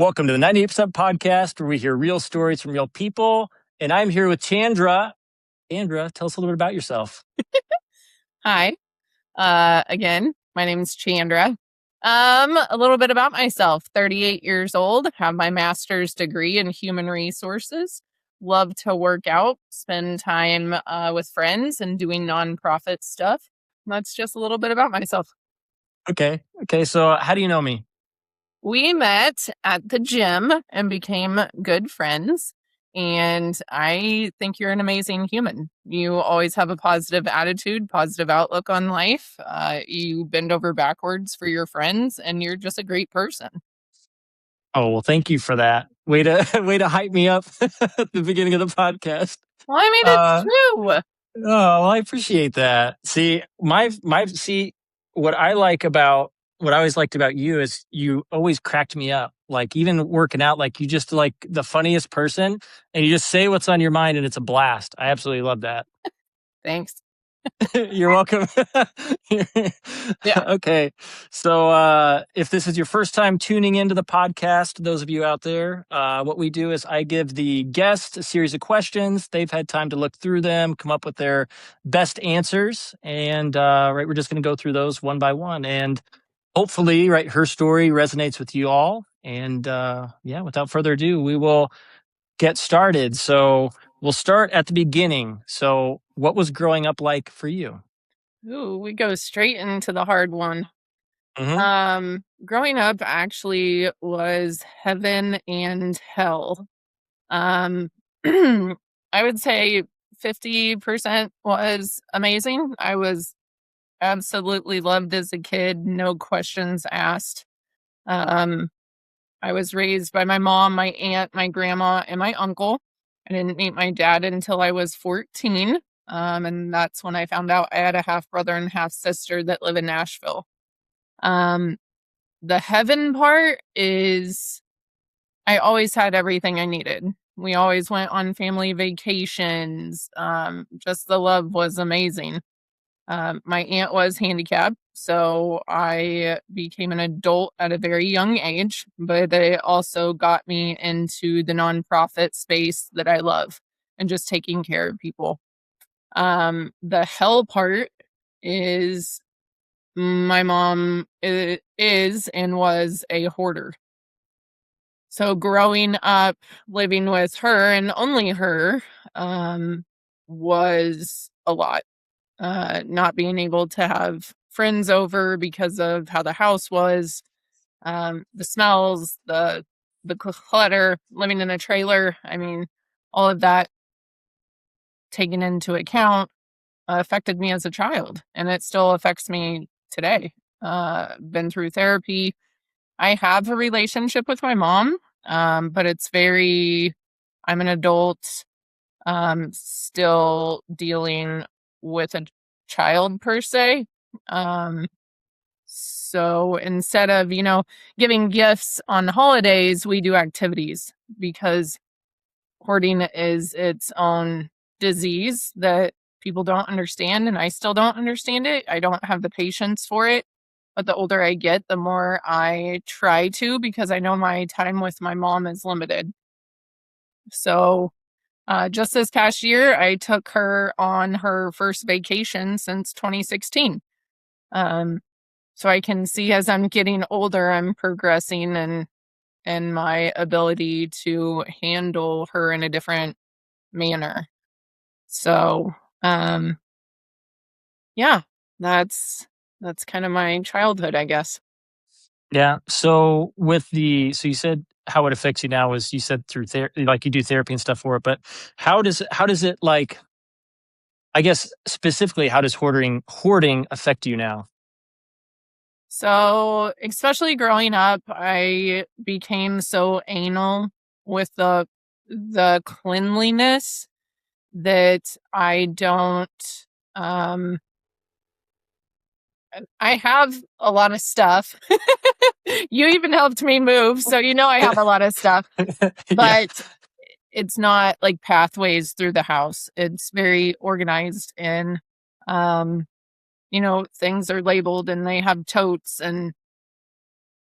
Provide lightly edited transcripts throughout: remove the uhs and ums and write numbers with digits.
Welcome to the 98% podcast, where we hear real stories from real people. And I'm here with Chandra. Chandra, tell us a little bit about yourself. Hi. Again, my name is Chandra. A little bit about myself. 38 years old, have my master's degree in human resources. Love to work out, spend time with friends and doing nonprofit stuff. That's just a little bit about myself. Okay. So how do you know me? We met at the gym and became good friends. And I think you're an amazing human. You always have a positive attitude, positive outlook on life. You bend over backwards for your friends, and you're just a great person. Oh, well, thank you for that. Way to hype me up at the beginning of the podcast. Well, I mean, it's true. Oh, well, I appreciate that. See, what I always liked about you is you always cracked me up. Like, even working out, like, you just like the funniest person, and you just say what's on your mind, and it's a blast. I absolutely love that. Thanks. You're welcome. Yeah. Okay. So if this is your first time tuning into the podcast, those of you out there, what we do is I give the guest a series of questions. They've had time to look through them, come up with their best answers. And we're just going to go through those one by one. And hopefully, her story resonates with you all. And without further ado, we will get started. So we'll start at the beginning. So what was growing up like for you? Ooh, we go straight into the hard one. Mm-hmm. Growing up actually was heaven and hell. Um, I would say 50% was amazing. I was absolutely loved as a kid, no questions asked. Um, I was raised by my mom, my aunt, my grandma, and my uncle. I didn't meet my dad until I was 14. And that's when I found out I had a half brother and half sister that live in Nashville. Um, the heaven part is I always had everything I needed. We always went on family vacations. Just the love was amazing. My aunt was handicapped, so I became an adult at a very young age, but it also got me into the nonprofit space that I love and just taking care of people. The hell part is my mom is and was a hoarder. So growing up, living with her and only her, was a lot. Not being able to have friends over because of how the house was, the smells, the clutter, living in a trailer. I mean, all of that taken into account affected me as a child, and it still affects me today. Been through therapy. I have a relationship with my mom, but it's very, I'm an adult, still dealing with a child per se. So instead of, giving gifts on holidays, we do activities because hoarding is its own disease that people don't understand, and I still don't understand it. I don't have the patience for it. But the older I get, the more I try to, because I know my time with my mom is limited. So just this past year, I took her on her first vacation since 2016. So I can see as I'm getting older, I'm progressing and my ability to handle her in a different manner. So, yeah, that's kind of my childhood, I guess. Yeah. So you said how it affects you now is, you said through therapy, like you do therapy and stuff for it, but how does it, like, I guess specifically, how does hoarding affect you now? So, especially growing up, I became so anal with the cleanliness that I don't um I have a lot of stuff. You even helped me move, so I have a lot of stuff, Yeah. but it's not like pathways through the house. It's very organized and um things are labeled and they have totes and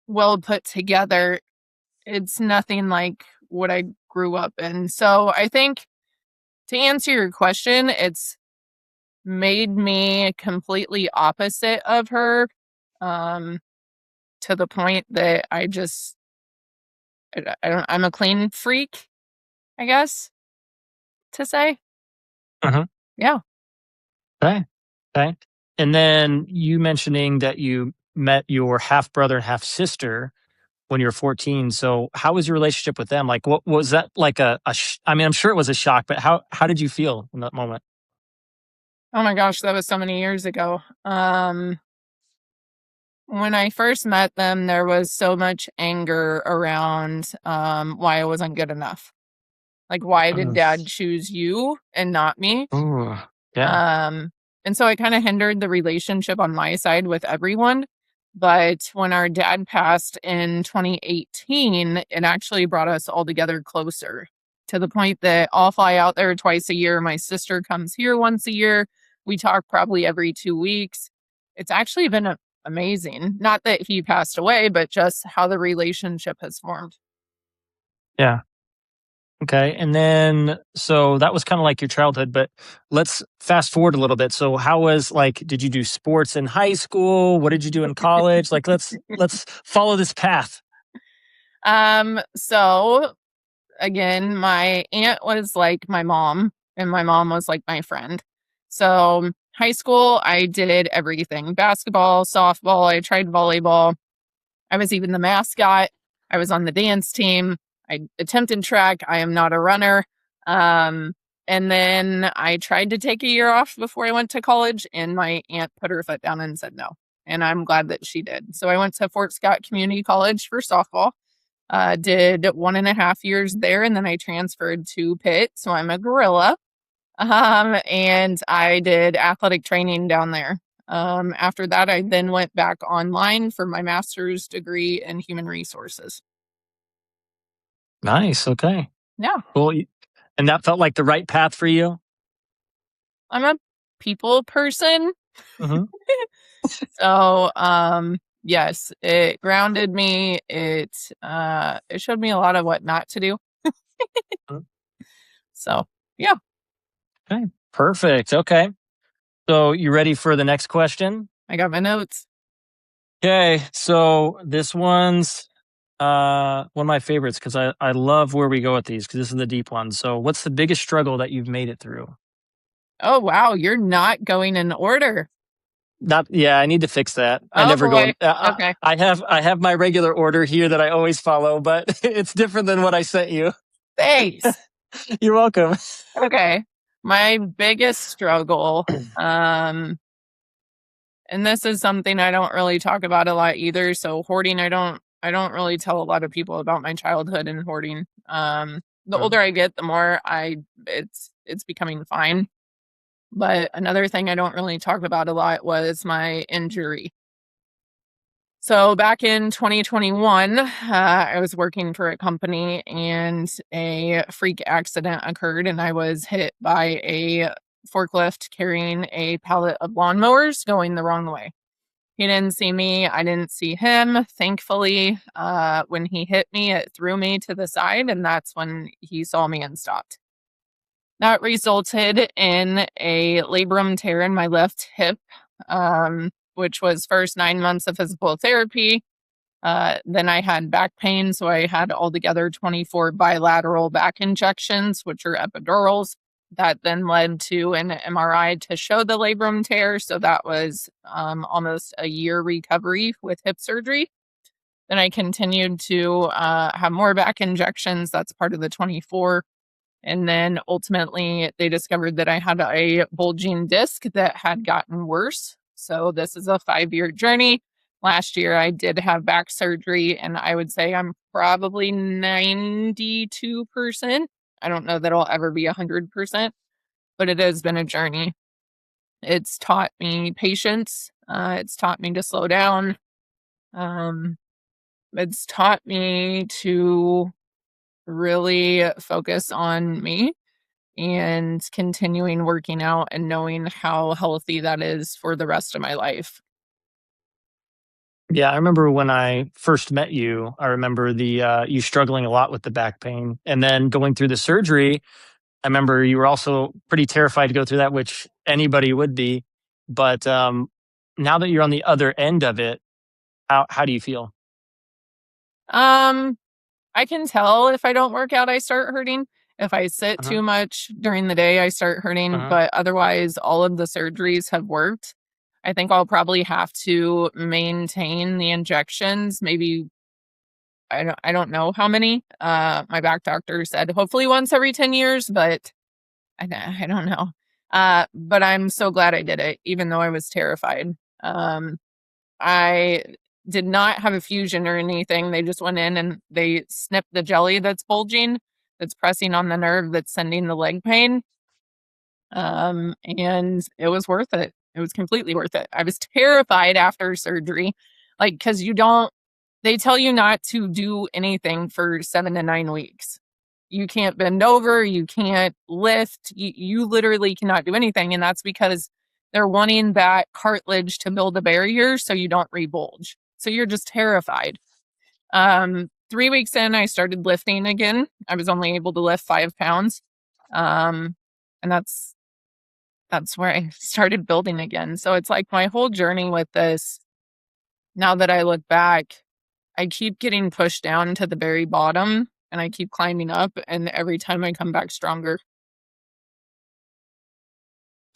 well put together. it's nothing like what I grew up in. So I think to answer your question, it's made me completely opposite of her, to the point that I'm a clean freak, I guess, to say. Uh-huh. Yeah. Okay. Okay. And then you mentioning that you met your half brother and half sister when you were 14. So how was your relationship with them? Like, what was that like I mean, I'm sure it was a shock, but how did you feel in that moment? Oh my gosh, that was so many years ago. When I first met them, there was so much anger around why I wasn't good enough. Like, why did Mm. dad choose you and not me? Ooh, yeah. Um, and so it kind of hindered the relationship on my side with everyone. But when our dad passed in 2018, it actually brought us all together closer to the point that I'll fly out there twice a year. My sister comes here once a year. We talk probably every 2 weeks. It's actually been amazing. Not that he passed away, but just how the relationship has formed. Yeah. Okay. And then, so that was kind of like your childhood, but let's fast forward a little bit. So how was like, did you do sports in high school? What did you do in college? Like, let's follow this path. So again, my aunt was like my mom, and my mom was like my friend. So, high school, I did everything: basketball, softball, I tried volleyball. I was even the mascot. I was on the dance team. I attempted track. I am not a runner. Um, and then I tried to take a year off before I went to college, and my aunt put her foot down and said no. And I'm glad that she did. So I went to Fort Scott Community College for softball. Did 1.5 years there, and then I transferred to Pitt. So I'm a gorilla. And I did athletic training down there. After that, I then went back online for my master's degree in human resources. Nice. Okay. Yeah, Cool. And that felt like the right path for you? I'm a people person. Hmm. So, yes, it grounded me. It showed me a lot of what not to do. So, yeah, Okay. Perfect. Okay. So you ready for the next question? I got my notes. Okay. So this one's one of my favorites because I love where we go with these because this is the deep one. So what's the biggest struggle that you've made it through? Oh, wow, you're not going in order. Not yeah, I need to fix that. I Oh never go boy. in. Okay. I have my regular order here that I always follow, but it's different than what I sent you. Thanks. You're welcome. Okay. My biggest struggle, um, and this is something I don't really talk about a lot either. So hoarding, I don't really tell a lot of people about my childhood and hoarding. The older I get, the more it's becoming fine. But another thing I don't really talk about a lot was my injury. So back in 2021, I was working for a company and a freak accident occurred, and I was hit by a forklift carrying a pallet of lawnmowers going the wrong way. He didn't see me. I didn't see him. Thankfully, when he hit me, it threw me to the side, and that's when he saw me and stopped. That resulted in a labrum tear in my left hip, which was first 9 months of physical therapy. Then I had back pain, so I had altogether 24 bilateral back injections, which are epidurals. That then led to an MRI to show the labrum tear. So that was almost a year recovery with hip surgery. Then I continued to have more back injections. That's part of the 24. And then ultimately, they discovered that I had a bulging disc that had gotten worse. So this is a 5-year journey. Last year, I did have back surgery, and I would say I'm probably 92%. I don't know that I'll ever be 100%, but it has been a journey. It's taught me patience. It's taught me to slow down. Um, it's taught me to really focus on me and continuing working out and knowing how healthy that is for the rest of my life. Yeah, I remember when I first met you, I remember you struggling a lot with the back pain. And then going through the surgery, I remember you were also pretty terrified to go through that, which anybody would be. But now that you're on the other end of it, how do you feel? Um, I can tell if I don't work out, I start hurting. If I sit Uh-huh. too much during the day, I start hurting. Uh-huh. But otherwise, all of the surgeries have worked. I think I'll probably have to maintain the injections. Maybe I don't know how many. My back doctor said hopefully once every 10 years, but I don't know. But I'm so glad I did it, even though I was terrified. Um, I did not have a fusion or anything. They just went in and they snipped the jelly that's bulging, that's pressing on the nerve that's sending the leg pain. And it was worth it. It was completely worth it. I was terrified after surgery, like, because they tell you not to do anything for 7 to 9 weeks. You can't bend over, you can't lift, you literally cannot do anything. And that's because they're wanting that cartilage to build a barrier so you don't rebulge. So you're just terrified. 3 weeks in, I started lifting again. I was only able to lift 5 pounds. And that's where I started building again. So it's like my whole journey with this, now that I look back, I keep getting pushed down to the very bottom and I keep climbing up. And every time I come back stronger.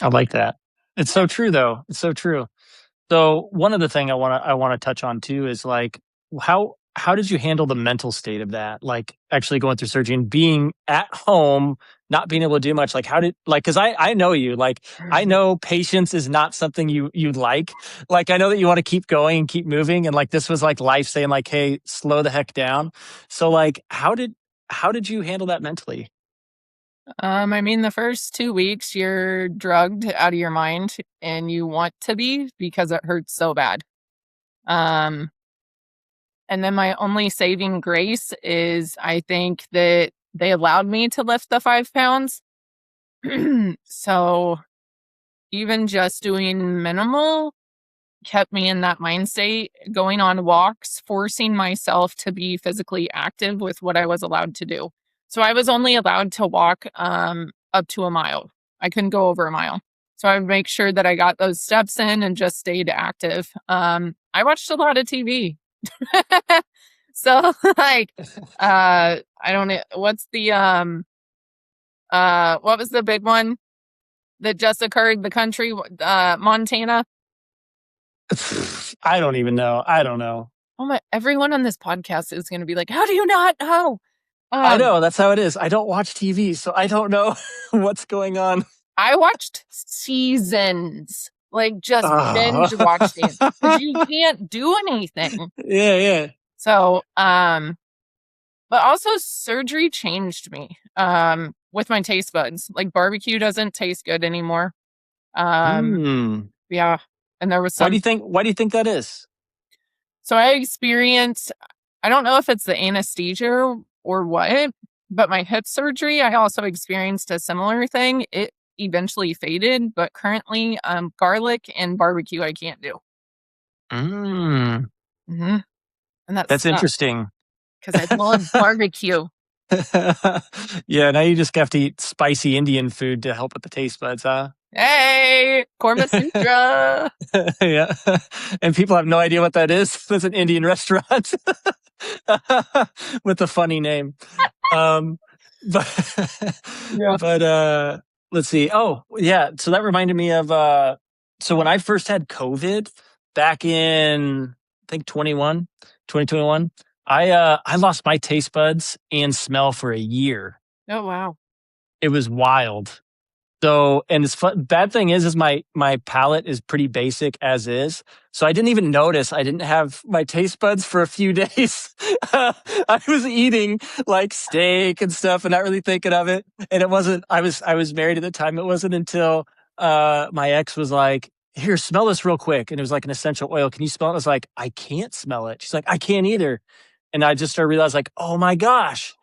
I like that. It's so true, though. It's so true. So one other thing I want to touch on too is like how did you handle the mental state of that? Like actually going through surgery and being at home, not being able to do much. Like how did like because I know you like I know patience is not something you like. Like I know that you want to keep going and keep moving, and like this was like life saying like, hey, slow the heck down. So like how did you handle that mentally? I mean, the first 2 weeks, you're drugged out of your mind and you want to be because it hurts so bad. Um, and then my only saving grace is I think that they allowed me to lift the 5 pounds. So even just doing minimal kept me in that mind state, going on walks, forcing myself to be physically active with what I was allowed to do. So I was only allowed to walk up to a mile. I couldn't go over a mile. So I would make sure that I got those steps in and just stayed active. I watched a lot of TV. So like I don't know what's the what was the big one that just occurred, the country, Montana. I don't even know. I don't know. Oh my, everyone on this podcast is going to be like, how do you not know? I Um, know that's how it is. I don't watch TV, so I don't know what's going on. I watched seasons, like just Oh. binge watching because you can't do anything. Yeah, yeah. So, but also surgery changed me, with my taste buds. Like barbecue doesn't taste good anymore. Um, Hmm. yeah. And there was Why do some, you think? Why do you think that is? so I experienced, I don't know if it's the anesthesia or what, but my hip surgery, I also experienced a similar thing. It eventually faded, but currently, garlic and barbecue I can't do. Mm, hmm And that that's sucks interesting. because I love barbecue. Yeah, now you just have to eat spicy Indian food to help with the taste buds, huh? Hey, Korma Sutra. Yeah, and people have no idea what that is. That's an Indian restaurant with a funny name. Um, but Yeah. but let's see. Oh, yeah. So that reminded me of so when I first had COVID back in I think 2021, I lost my taste buds and smell for a year. Oh, wow. It was wild. So, and it's fun. Bad thing is my palate is pretty basic as is. So I didn't even notice I didn't have my taste buds for a few days. I was eating like steak and stuff and not really thinking of it. And it wasn't. I was married at the time. It wasn't until my ex was like, "Here, smell this real quick," and it was like an essential oil. Can you smell it? I was like, "I can't smell it." She's like, "I can't either." And I just started realizing like, "Oh my gosh."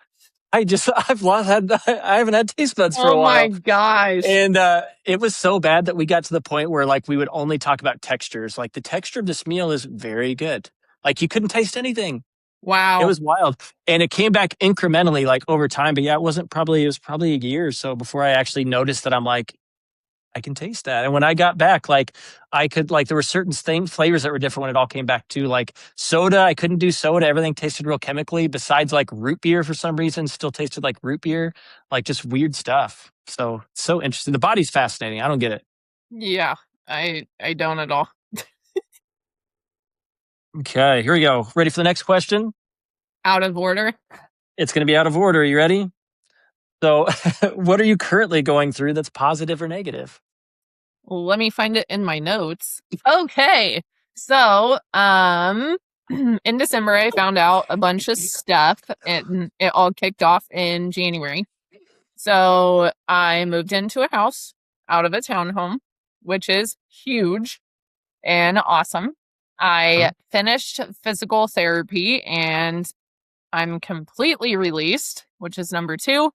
I've lost had I haven't had taste buds for Oh a my while. gosh. And it was so bad that we got to the point where like we would only talk about textures. Like the texture of this meal is very good. Like you couldn't taste anything. It Wow. was wild. And it came back incrementally, like over time. But yeah, it was probably a year or so before I actually noticed that I'm like, I can taste that. And when I got back, like I could, like there were certain flavors that were different when it all came back too. Like soda, I couldn't do soda. Everything tasted real chemically. Besides like root beer, for some reason, still tasted like root beer. Like just weird stuff. So interesting. The body's fascinating. I don't get it. Yeah, I don't at all. Okay, here we go. Ready for the next question? Out of order. It's going to be out of order. Are you ready? So, what are you currently going through that's positive or negative? Let me find it in my notes. Okay. So, in December, I found out a bunch of stuff, and it all kicked off in January. So, I moved into a house out of a townhome, which is huge and awesome. I finished physical therapy and I'm completely released, which is number 2.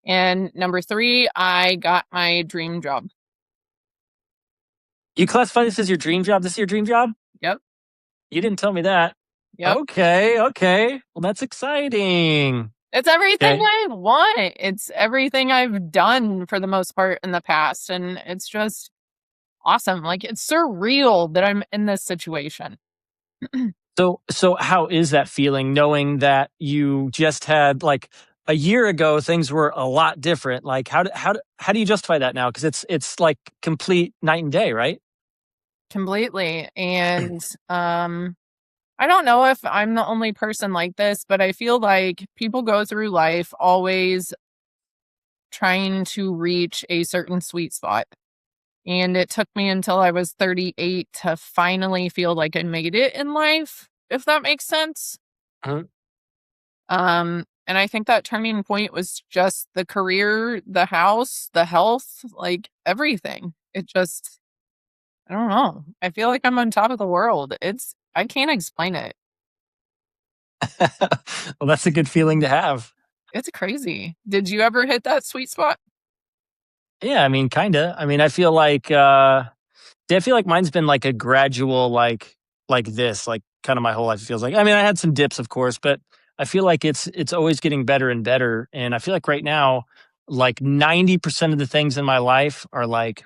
And number 3, I got my dream job. You classify this as your dream job? This is your dream job? Yep. You didn't tell me that. Yep. Okay. Well, that's exciting. It's everything Okay. I want. It's everything I've done for the most part in the past. And it's just awesome. Like, it's surreal that I'm in this situation. So how is that feeling knowing that you just had like a year ago things were a lot different? Like how do you justify that now? Because it's like complete night and day, right? Completely. And I don't know if I'm the only person like this, but I feel like people go through life always trying to reach a certain sweet spot. And it took me until I was 38 to finally feel like I made it in life, if that makes sense. Uh, And I think that turning point was just the career, the house, the health, like everything. It just, I don't know. I feel like I'm on top of the world. I can't explain it. well, that's a good feeling to have. It's crazy. Did you ever hit that sweet spot? Yeah, I mean, kinda. I mean, I feel like mine's been like a gradual like this, like kind of my whole life it feels like. I mean, I had some dips, of course, but I feel like it's always getting better and better. And I feel like right now, like 90% of the things in my life are like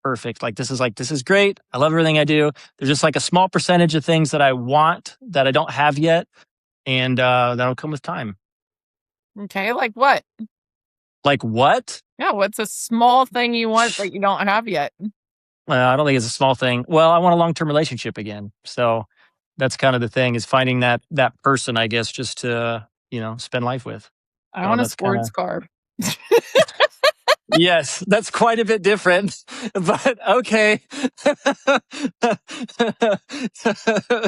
perfect. Like this is great. I love everything I do. There's just like a small percentage of things that I want that I don't have yet, and that'll come with time. Okay, like what? Like what? Yeah, what's a small thing you want that you don't have yet? I don't think it's a small thing. Well, I want a long-term relationship again. So that's kind of the thing, is finding that person, I guess, just to, spend life with. I So want a that's kind sports of, car. yes, that's quite a bit different, but okay.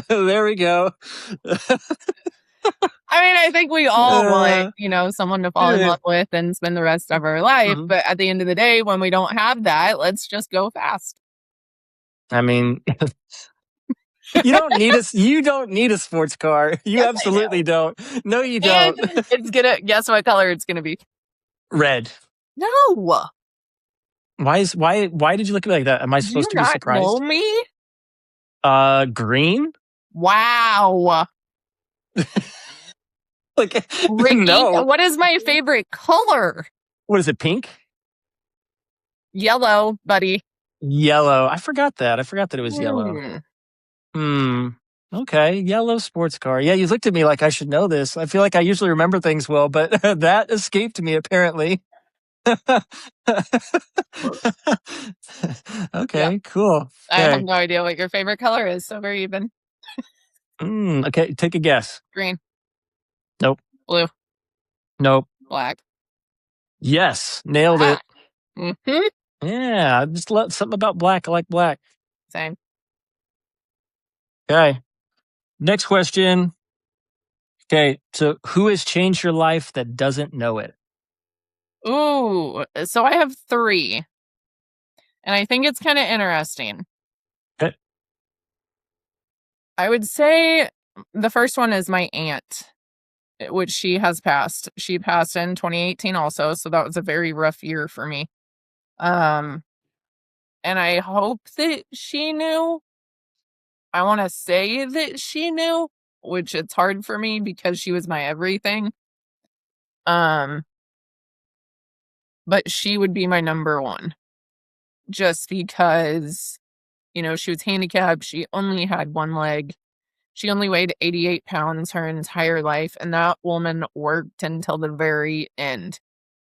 There we go. I mean, I think we all want, Uh, someone to fall in eh, love with and spend the rest of our life. mhm. But at the end of the day, when we don't have that, let's just go fast. I mean, you don't need a sports car. You Yes, I absolutely do. don't. No, you And don't. guess what color it's gonna be? Red. No. Why did you look at me like that? Am I Do you supposed to be not know surprised? me? Green? Wow. Like, Ricky, no. what is my favorite color? What is it, pink? Yellow, buddy. Yellow. I forgot that. I forgot that it was yellow. Hmm. Hmm. Okay. Yellow sports car. Yeah, you looked at me like I should know this. I feel like I usually remember things well, but that escaped me apparently. Close. Yeah. Okay, cool. I have Okay. no idea what your favorite color is, so very even. Okay, take a guess. Green, Nope. blue, Nope. black. Yes, nailed it. Ah. Mm-hmm. Yeah, I just love something about black. I like black. Same. Okay. Next question. Okay, so who has changed your life that doesn't know it? Ooh, so I have 3, and I think it's kind of interesting. Okay. I would say the first one is my aunt, which she has passed. She passed in 2018 also, so that was a very rough year for me. Um, and I hope that she knew, I want to say that she knew, which it's hard for me because she was my everything. But she would be my number one just because, she was handicapped. She only had one leg. She only weighed 88 pounds her entire life. And that woman worked until the very end.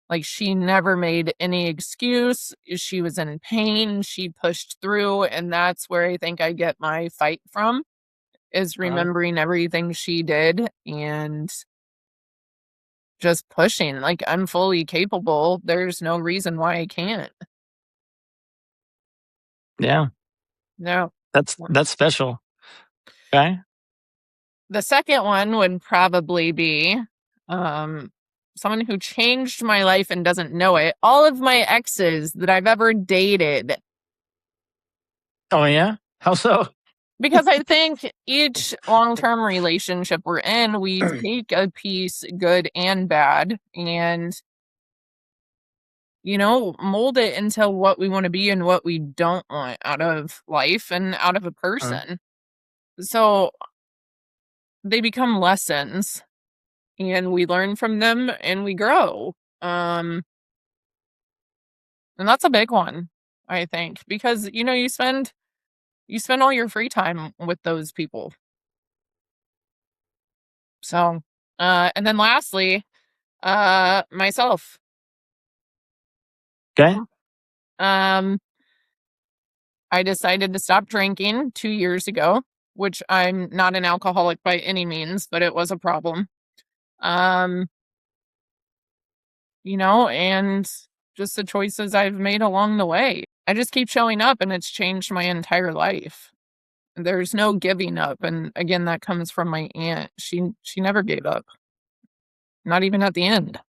Like, she never made any excuse. She was in pain. She pushed through. And that's where I think I get my fight from, is remembering everything she did and just pushing. Like, I'm fully capable. There's no reason why I can't. Yeah. No. That's special. Okay. The second one would probably be someone who changed my life and doesn't know it. All of my exes that I've ever dated. Oh, yeah? How so? Because I think each long-term relationship we're in, we take a piece, good and bad, and, mold it into what we want to be and what we don't want out of life and out of a person. So they become lessons, and we learn from them and we grow. And that's a big one, I think, because, you spend all your free time with those people. So, and then lastly, myself. Okay. Um, I decided to stop drinking 2 years ago, which I'm not an alcoholic by any means, but it was a problem. And just the choices I've made along the way. I just keep showing up, and it's changed my entire life. There's no giving up. And again, that comes from my aunt. She never gave up. Not even at the end.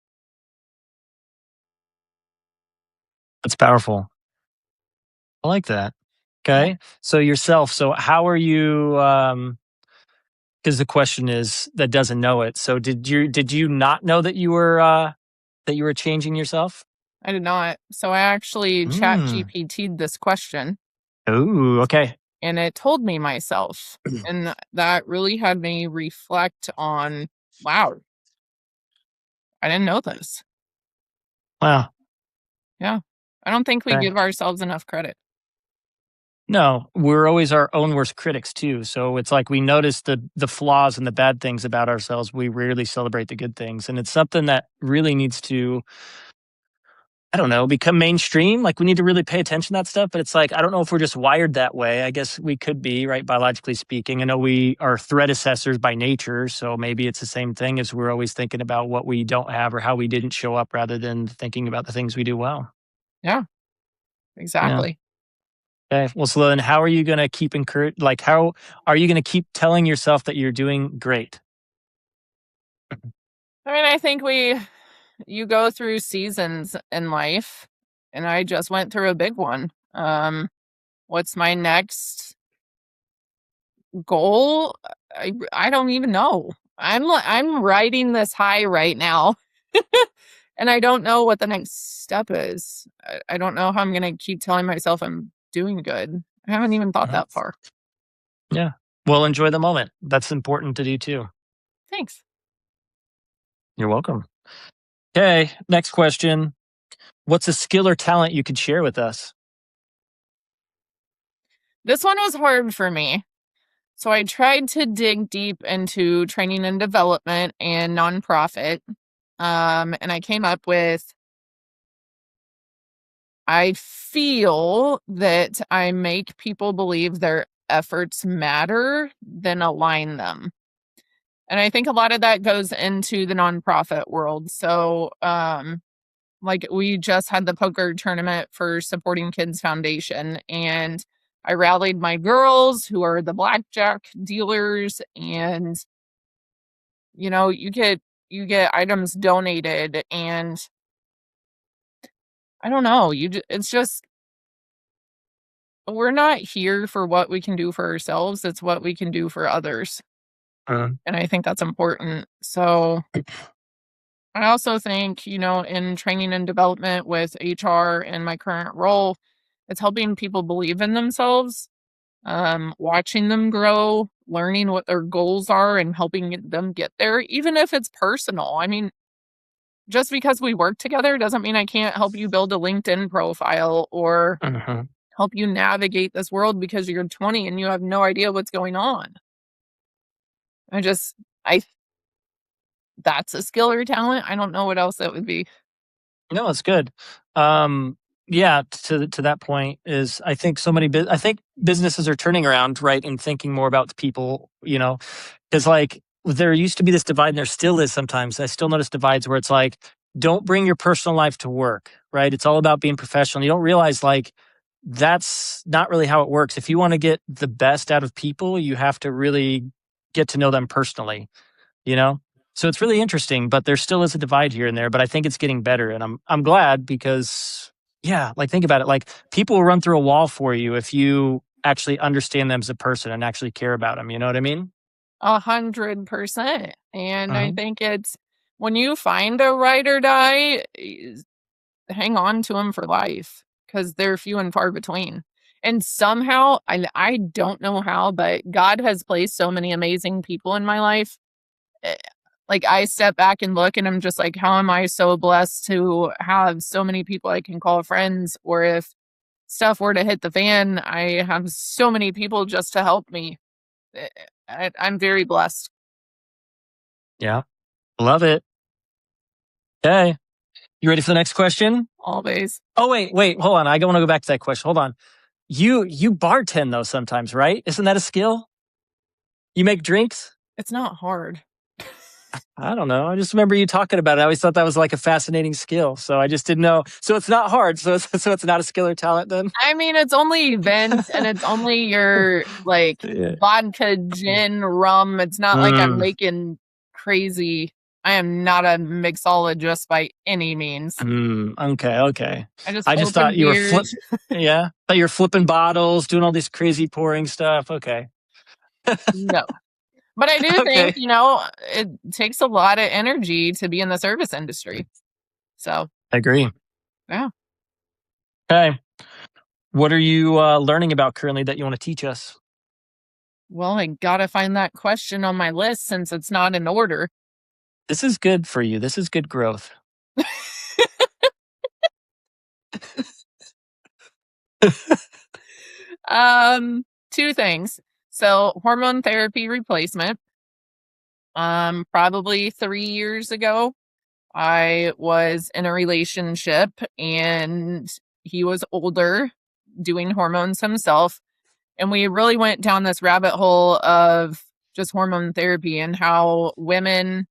That's powerful. I like that. Okay. So yourself. So how are you? Because the question is that doesn't know it. So did you not know that you were changing yourself? I did not. So I actually chat GPT'd this question, Oh, okay. and it told me myself. And that really had me reflect on, wow, I didn't know this. Wow. Yeah. I don't think we Okay. give ourselves enough credit. No, we're always our own worst critics too. So it's like we notice the flaws and the bad things about ourselves. We rarely celebrate the good things, and it's something that really needs to, I don't know, become mainstream. Like we need to really pay attention to that stuff. But it's like I don't know if we're just wired that way. I guess we could be, right, biologically speaking. I know we are threat assessors by nature, so maybe it's the same thing as we're always thinking about what we don't have or how we didn't show up, rather than thinking about the things we do well. Yeah, Yeah. exactly. Okay. Well, so then how are you going to keep like, how are you going to keep telling yourself that you're doing great? I mean, I think you go through seasons in life, and I just went through a big one. What's my next goal? I don't even know. I'm riding this high right now. And I don't know what the next step is. I don't know how I'm going to keep telling myself I'm doing good. I haven't even thought Uh-huh. that far. Yeah. Well, enjoy the moment. That's important to do too. Thanks. You're welcome. Okay. Next question. What's a skill or talent you could share with us? This one was hard for me. So I tried to dig deep into training and development and nonprofit. And I came up with, I feel that I make people believe their efforts matter, then align them. And I think a lot of that goes into the nonprofit world. So, like, we just had the poker tournament for Supporting Kids Foundation, and I rallied my girls who are the blackjack dealers, and you get items donated, and I don't know, it's just, we're not here for what we can do for ourselves, it's what we can do for others. Uh, And I think that's important. So I also think, in training and development with HR and my current role, it's helping people believe in themselves watching them grow, learning what their goals are and helping them get there, even if it's personal. I mean, just because we work together doesn't mean I can't help you build a LinkedIn profile or Mhm. help you navigate this world because you're 20 and you have no idea what's going on. I that's a skill or talent. I don't know what else that would be. No, it's good. Um, yeah, to that point is I think so many I think businesses are turning around, right, and thinking more about the people, because like there used to be this divide, and there still is sometimes. I still notice divides where it's like, don't bring your personal life to work, right? It's all about being professional. You don't realize like that's not really how it works. If you want to get the best out of people, you have to really get to know them personally, you know? So it's really interesting, but there still is a divide here and there, but I think it's getting better and I'm glad because yeah, like think about it. Like people will run through a wall for you if you actually understand them as a person and actually care about them, you know what I mean? 100%. And I Uh-huh. think it's when you find a ride or die, hang on to them for life because they're few and far between. And somehow, I don't know how, but God has placed so many amazing people in my life. Eh, Like, I step back and look, and I'm just like, how am I so blessed to have so many people I can call friends? Or if stuff were to hit the fan, I have so many people just to help me. Eh, I'm very blessed, Yeah. Love it. Okay. You ready for the next question? always. Oh wait, hold on. I want to go back to that question. Hold on. You bartend though sometimes, right? Isn't that a skill? You make drinks? It's not hard. I don't know. I just remember you talking about it. I always thought that was like a fascinating skill. So I just didn't know. So it's not hard. So it's not a skill or talent then. I mean, it's only event and it's only your like Yeah. vodka, gin, rum. It's not like I'm Mm, making crazy. I am not a mixologist by any means. okay. I just I just thought open you were flip. beers. Yeah, thought you were flipping bottles, doing all this crazy pouring stuff. Okay, No. But I do think, okay, it takes a lot of energy to be in the service industry. So, I agree. yeah. Okay, what are you learning about currently that you want to teach us? Well, I gotta find that question on my list since it's not in order. This is good for you. This is good growth. Two things. So, hormone therapy replacement. Probably 3 years ago, I was in a relationship and he was older, doing hormones himself. And we really went down this rabbit hole of just hormone therapy and how women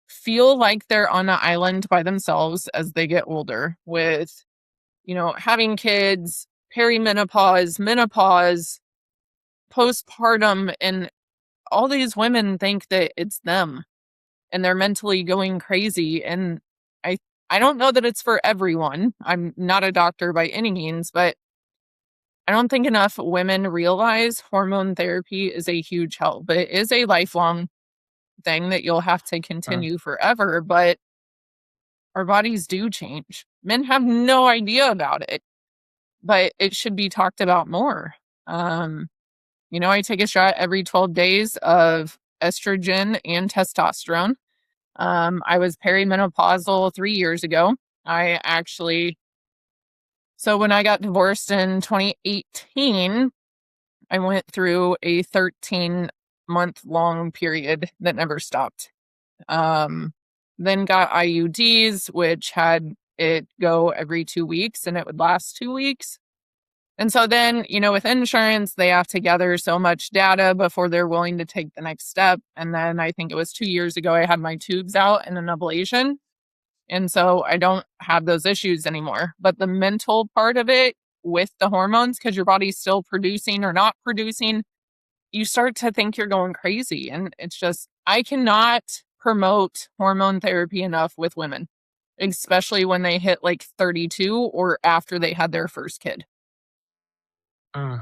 feel like they're on an island by themselves as they get older with, having kids, perimenopause, menopause, postpartum, and all these women think that it's them and they're mentally going crazy. And I I don't know that it's for everyone. I'm not a doctor by any means, but I don't think enough women realize hormone therapy is a huge help. But it is a lifelong thing that you'll have to Uh, continue forever. But our bodies do change. Men have no idea about it, but it should be talked about more. Um, I take a shot every 12 days of estrogen and testosterone. I was perimenopausal 3 years ago. I actually, so when I got divorced in 2018, I went through a 13-month long period that never stopped. Um, then got IUDs, which had it go every 2 weeks and it would last 2 weeks. And so then, with insurance, they have to gather so much data before they're willing to take the next step. And then I think it was 2 years ago, I had my tubes out and an ablation. And so I don't have those issues anymore. But the mental part of it with the hormones, because your body's still producing or not producing, you start to think you're going crazy. And it's just, I cannot promote hormone therapy enough with women, especially when they hit like 32 or after they had their first kid. uh.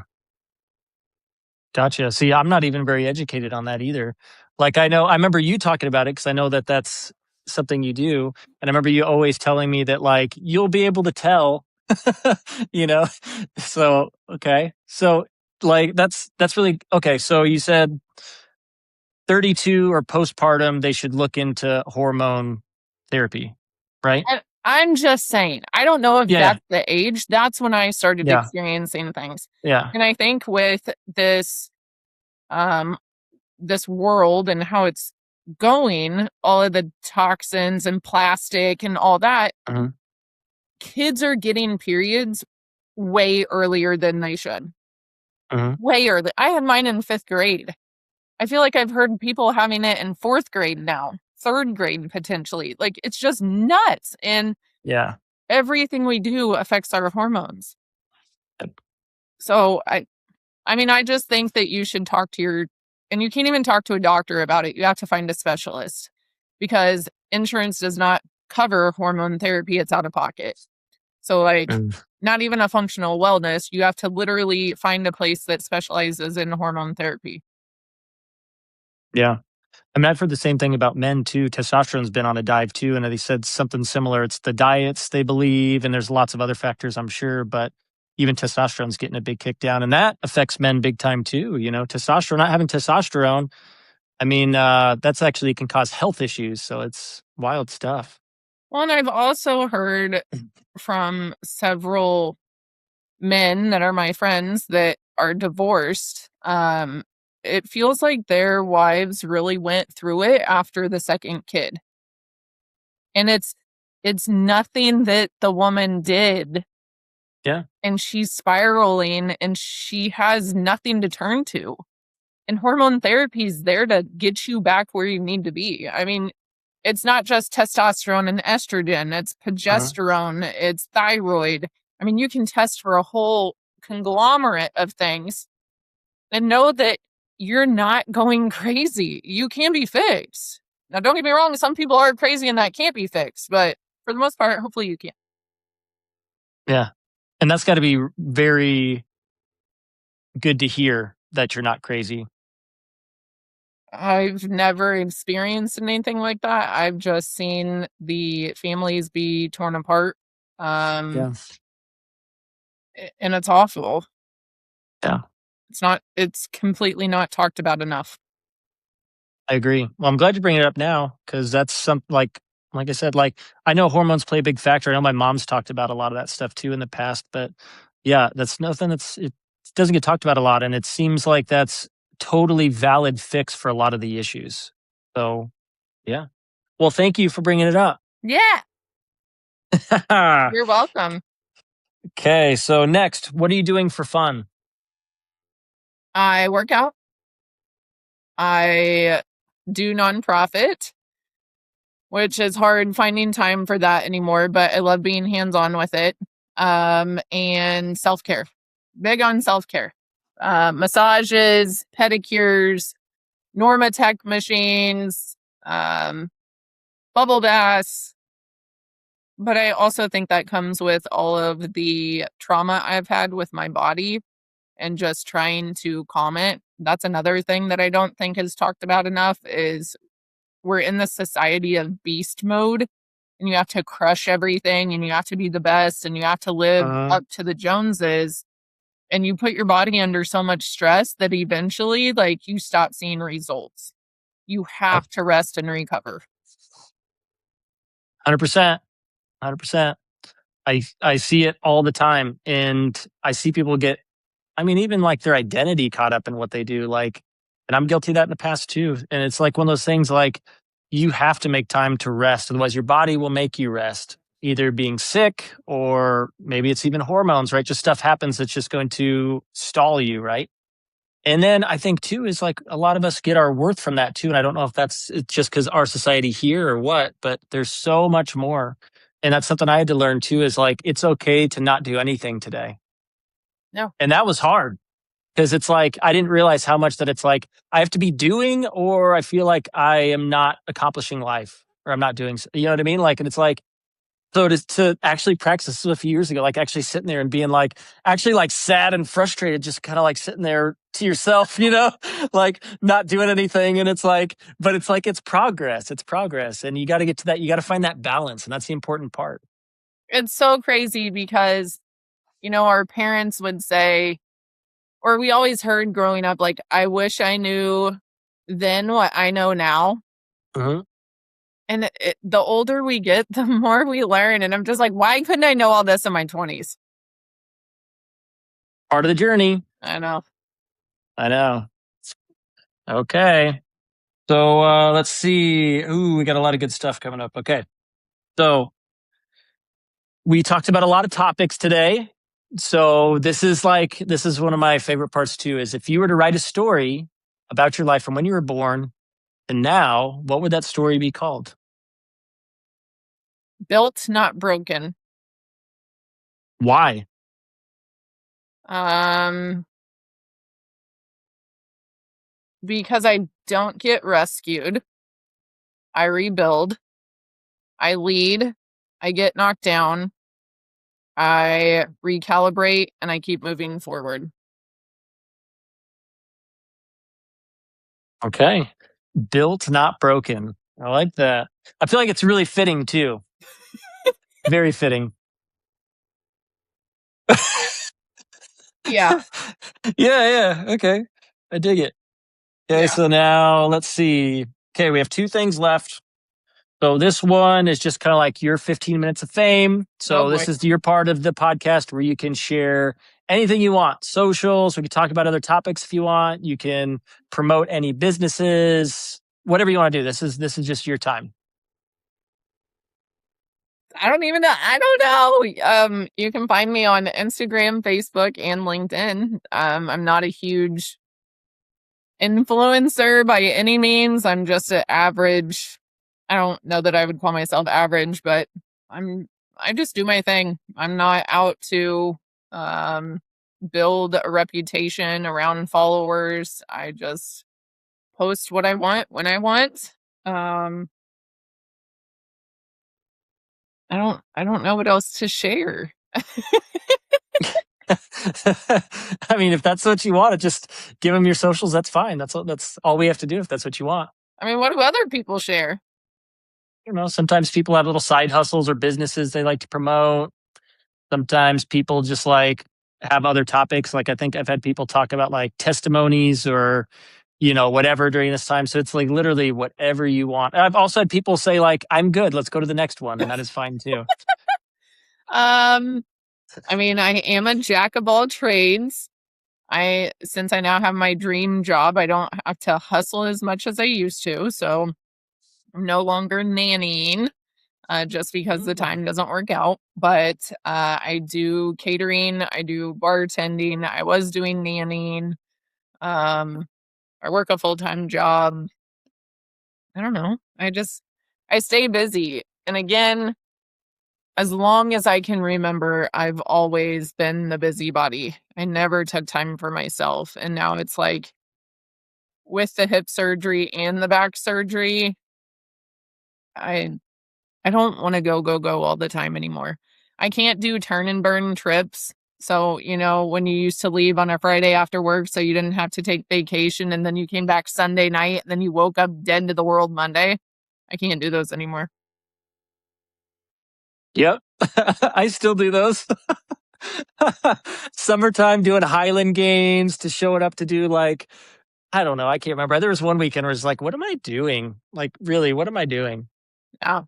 Gotcha. See, I'm not even very educated on that either. Like I remember you talking about it because I know that that's something you do, and I remember you always telling me that like you'll be able to tell, you know. So okay, so like that's really okay. So you said 32 or postpartum, they should look into hormone therapy, right? I'm just saying, I don't know if Yeah, that's the age. That's when I started yeah, experiencing things. yeah. And I think with um, this world and how it's going, all of the toxins and plastic and all that, Mhm, kids are getting periods way earlier than they should. mhm. Way early. I had mine in 5th grade. I feel like I've heard people having it in 4th grade now, 3rd grade potentially. Like it's just nuts. And Yeah. everything we do affects our hormones. Yep. So I mean, I just think that you should talk to and you can't even talk to a doctor about it. You have to find a specialist because insurance does not cover hormone therapy. It's out of pocket. So like Mm, not even a functional wellness. You have to literally find a place that specializes in hormone therapy. yeah. I mean, I've heard the same thing about men too. Testosterone's been on a dive too, and they said something similar. It's the diets they believe, and there's lots of other factors, I'm sure, but even testosterone's getting a big kick down, and that affects men big time too. You know, testosterone, not having testosterone, I mean, that's actually can cause health issues. So it's wild stuff. Well, and I've also heard from several men that are my friends that are divorced. It feels like their wives really went through it after the second kid. And it's nothing that the woman did Yeah. and she's spiraling and she has nothing to turn to. And hormone therapy is there to get you back where you need to be. I mean, it's not just testosterone and estrogen, it's Uh-huh. progesterone, it's thyroid. I mean, you can test for a whole conglomerate of things and know that you're not going crazy. You can be fixed. Now, don't get me wrong, some people are crazy and that can't be fixed, but for the most part, hopefully you can. Yeah. And that's got to be very good to hear that you're not crazy. I've never experienced anything like that. I've just seen the families be torn apart. Um, Yeah. and it's awful. Yeah. It's completely not talked about enough. I agree. Well, I'm glad you bring it up now because that's something like I said, like I know hormones play a big factor. I know my mom's talked about a lot of that stuff too in the past, but yeah, that's nothing it doesn't get talked about a lot. And it seems like that's totally valid fix for a lot of the issues. So yeah. Well, thank you for bringing it up. Yeah, you're welcome. Okay. So next, what are you doing for fun? I work out. I do nonprofit, which is hard finding time for that anymore, but I love being hands on with it. And self care. Big on self care. Massages, pedicures, Normatec machines, um, bubble baths. But I also think that comes with all of the trauma I've had with my body and just trying to calm it. That's another thing that I don't think is talked about enough is we're in the society of beast mode and you have to crush everything and you have to be the best and you have to live Uh, up to the Joneses and you put your body under so much stress that eventually like you stop seeing results. You have to rest and recover. 100%. 100%. I see it all the time and I see people get I mean, even like their identity caught up in what they do. Like, and I'm guilty of that in the past too. And it's like one of those things like you have to make time to rest. Otherwise, your body will make you rest, either being sick or maybe it's even hormones, right? Just stuff happens that's just going to stall you, right? And then I think too is like a lot of us get our worth from that too. And I don't know if it's just because our society here or what, but there's so much more. And that's something I had to learn too is like it's okay to not do anything today. No. And that was hard because it's like, I didn't realize how much that it's like, I have to be doing, or I feel like I am not accomplishing life or I'm not doing, you know what I mean? Like, and it's like, so to actually practice this was a few years ago, like actually sitting there and being like, actually like sad and frustrated, just kind of like sitting there to yourself, you know, like not doing anything. And it's like, but it's like, it's progress. It's progress. And you got to get to that. You got to find that balance. And that's the important part. It's so crazy because, our parents would say, or we always heard growing up, like, I wish I knew then what I know now. Mhm. And the older we get, the more we learn. And I'm just like, why couldn't I know all this in my 20s? Part of the journey. I know. I know. Okay. So let's see. Ooh, we got a lot of good stuff coming up. Okay. So we talked about a lot of topics today. So this is one of my favorite parts too, is if you were to write a story about your life from when you were born to now, what would that story be called? Built, not broken. Why? Um, because I don't get rescued. I rebuild. I lead. I get knocked down. I recalibrate and I keep moving forward. Okay. Built, not broken. I like that. I feel like it's really fitting too. Very fitting. Yeah. Yeah. Okay. I dig it. Okay. Yeah. So now let's see. Okay. We have two things left. So this one is just kind of like your 15 minutes of fame. Oh So boy. this is your part of the podcast where you can share anything you want. Socials, we can talk about other topics if you want. You can promote any businesses, whatever you want to do. This is just your time. I don't even know. I don't know. You can find me on Instagram, Facebook, and LinkedIn. I'm not a huge influencer by any means. I'm just an average. I don't know that I would call myself average, but I just do my thing. I'm not out to um build a reputation around followers. I just post what I want when I want. Um I don't know what else to share. I mean, if that's what you want, just give them your socials. That's fine. That's all we have to do if that's what you want. I mean, what do other people share? Sometimes people have little side hustles or businesses they like to promote. Sometimes people just like have other topics. Like I think I've had people talk about like testimonies or, whatever during this time. So it's like literally whatever you want. I've also had people say like, I'm good. Let's go to the next one. And that is fine too. Um I mean, I am a jack of all trades. Since I now have my dream job, I don't have to hustle as much as I used to. So I'm no longer nannying, just because the time doesn't work out. But I do catering, I do bartending, I was doing nannying. Um, I work a full time job. I don't know. I stay busy. And again, as long as I can remember, I've always been the busybody. I never took time for myself. And now it's like with the hip surgery and the back surgery, I I don't want to go all the time anymore. I can't do turn and burn trips. So, when you used to leave on a Friday after work so you didn't have to take vacation and then you came back Sunday night and then you woke up dead to the world Monday. I can't do those anymore. Yep. I still do those. Summertime doing Highland games to show it up to do like, I don't know. I can't remember. There was one weekend where it's like, what am I doing? Like, really, what am I doing? Yeah.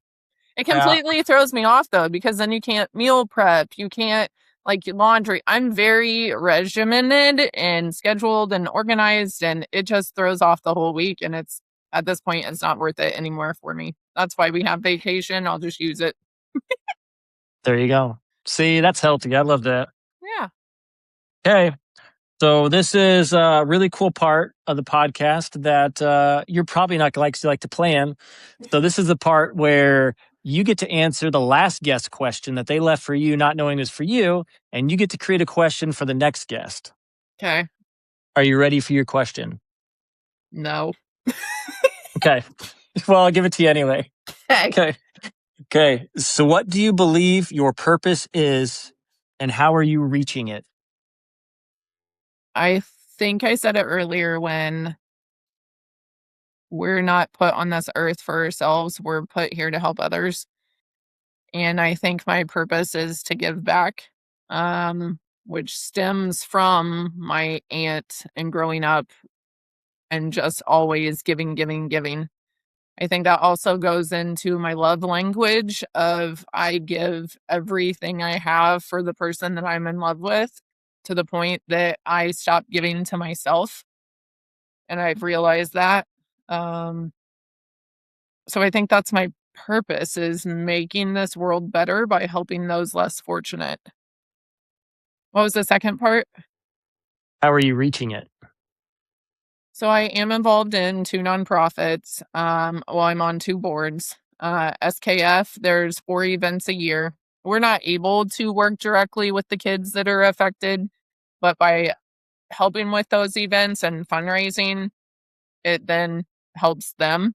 It Yeah. completely throws me off though, because then you can't meal prep, you can't like laundry. I'm very regimented and scheduled and organized, and it just throws off the whole week. And it's at this point, it's not worth it anymore for me. That's why we have vacation. I'll just use it. There you go. See, that's healthy. I love that. Yeah. Okay. So this is a really cool part of the podcast that you're probably not like to plan. So this is the part where you get to answer the last guest question that they left for you, not knowing it was for you, and you get to create a question for the next guest. Okay. Are you ready for your question? No. Okay. Well, I'll give it to you anyway. Okay. Okay. Okay. So what do you believe your purpose is and how are you reaching it? I think I said it earlier, when we're not put on this earth for ourselves, we're put here to help others. And I think my purpose is to give back. Um, which stems from my aunt and growing up and just always giving, giving, giving. I think that also goes into my love language of I give everything I have for the person that I'm in love with, to the point that I stop giving to myself. And I've realized that. Um, so I think that's my purpose, is making this world better by helping those less fortunate. What was the second part? How are you reaching it? So I am involved in 2 nonprofits. Well, I'm on 2 boards. SKF, there's 4 events a year. We're not able to work directly with the kids that are affected, but by helping with those events and fundraising, it then helps them.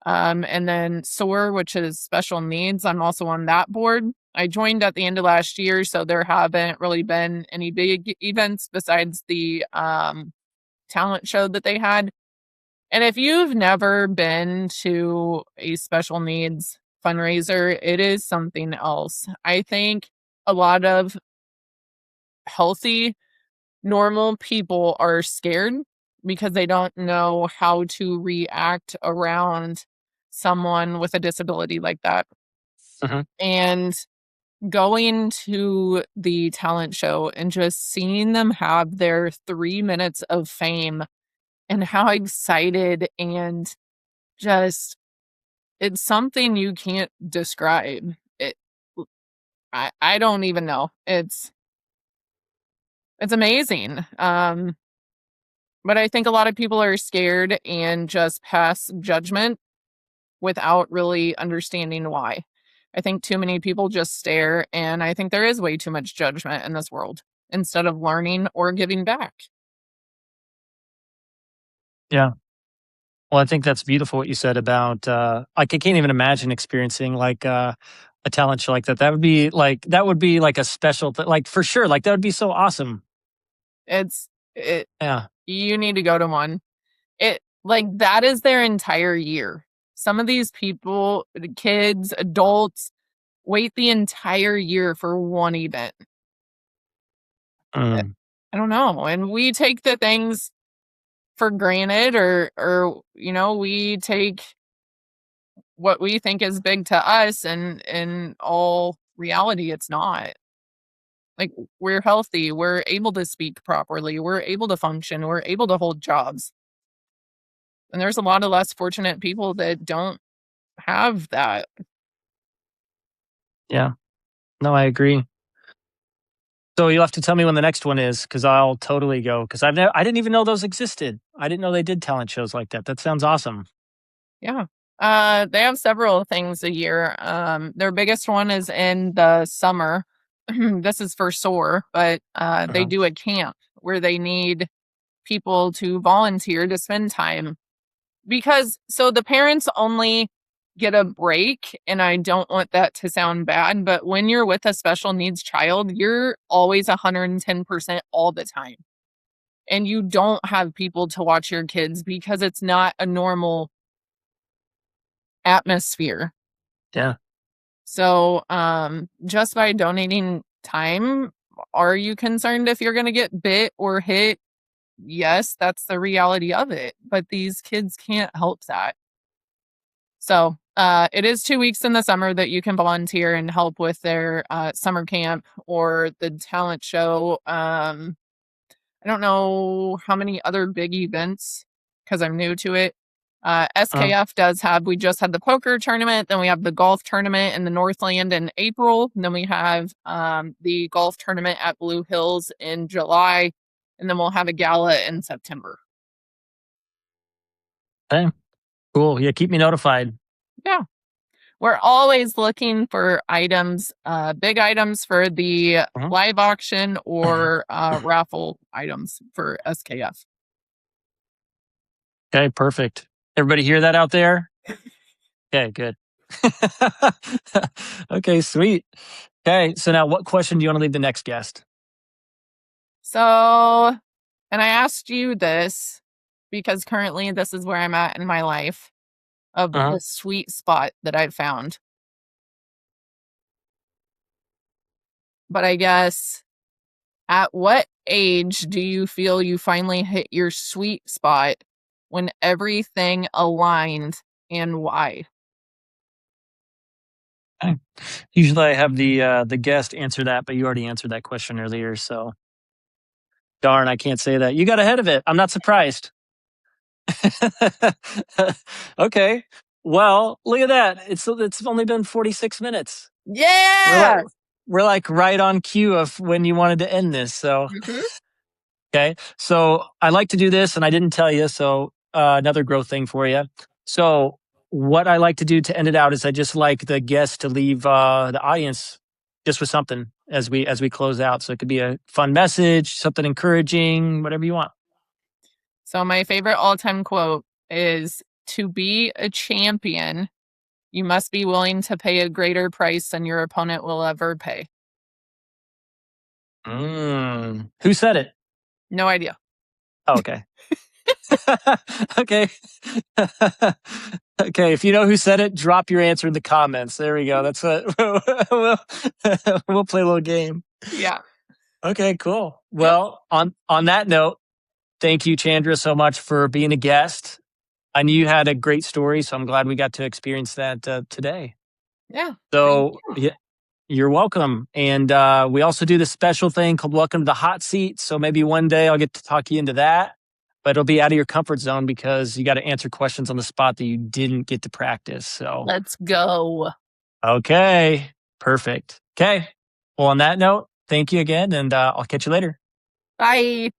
And then SOAR, which is special needs, I'm also on that board. I joined at the end of last year, so there haven't really been any big events besides the talent show that they had. And if you've never been to a special needs fundraiser, it is something else. I think a lot of healthy, normal people are scared because they don't know how to react around someone with a disability like that. Mhm. And going to the talent show and just seeing them have their 3 minutes of fame, and how excited and just, it's something you can't describe. It I don't even know. It's amazing. But I think a lot of people are scared and just pass judgment without really understanding why. I think too many people just stare, and I think there is way too much judgment in this world instead of learning or giving back. Yeah. Well, I think that's beautiful what you said about, like, I can't even imagine experiencing like a talent show like that. That would be like a special like for sure. Like that would be so awesome. It's it Yeah. You need to go to one. It like that is their entire year. Some of these people, the kids, adults, wait the entire year for one event. Mm. I don't know. And we take the things for granted, or we take what we think is big to us, and in all reality it's not. Like, we're healthy, we're able to speak properly, we're able to function, we're able to hold jobs. And there's a lot of less fortunate people that don't have that. Yeah. No, I agree. So you'll have to tell me when the next one is, because I'll totally go. Because I didn't even know those existed. I didn't know they did talent shows like that. That sounds awesome. Yeah. They have several things a year. Their biggest one is in the summer. This is for SOAR, but they Uh-huh. do a camp where they need people to volunteer to spend time. Because so the parents only get a break, and I don't want that to sound bad, but when you're with a special needs child, you're always 110% all the time. And you don't have people to watch your kids because it's not a normal atmosphere. Yeah. So, just by donating time, are you concerned if you're going to get bit or hit? Yes, that's the reality of it. But these kids can't help that. So, it is 2 weeks in the summer that you can volunteer and help with their summer camp or the talent show. I don't know how many other big events because I'm new to it. Uh, SKF does have, we just had the poker tournament, then we have the golf tournament in the Northland in April, and then we have the golf tournament at Blue Hills in July, and then we'll have a gala in September. okay. Cool. Yeah. Keep me notified. Yeah. We're always looking for items, big items for the Mhm. live auction or raffle items for SKF. Okay. Perfect. Everybody hear that out there? Okay. Good. Okay. Sweet. Okay. So now, what question do you want to leave the next guest? So, and I asked you this because currently this is where I'm at in my life, of Uh-huh. the sweet spot that I've found. But I guess At what age do you feel you finally hit your sweet spot when everything aligned, and why? Usually I have the guest answer that, but you already answered that question earlier, so darn, I can't say that. You got ahead of it. I'm not surprised. Okay. Well, look at that. It's only been 46 minutes. We're like Yeah. we're like right on cue of when you wanted to end this. So, Hmm. okay. So, I like to do this and I didn't tell you, so another growth thing for you. So, what I like to do to end it out is I just like the guest to leave the audience just with something as we close out. So, it could be a fun message, something encouraging, whatever you want. So my favorite all-time quote is, "To be a champion, you must be willing to pay a greater price than your opponent will ever pay." Who said it? No idea. Oh, okay. Okay. Okay, if you know who said it, drop your answer in the comments. There we go. That's what we'll play a little game. Yeah. Okay, cool. Yep. Well, on that note, thank you, Chandra, so much for being a guest. I knew you had a great story, so I'm glad we got to experience that today. Yeah. Thank So, you. yeah, you're welcome. And we also do this special thing called Welcome to the Hot Seat. So maybe one day I'll get to talk you into that, but it'll be out of your comfort zone because you got to answer questions on the spot that you didn't get to practice. So, Let's go. okay, perfect. Okay. Well, on that note, thank you again, and I'll catch you later. Bye.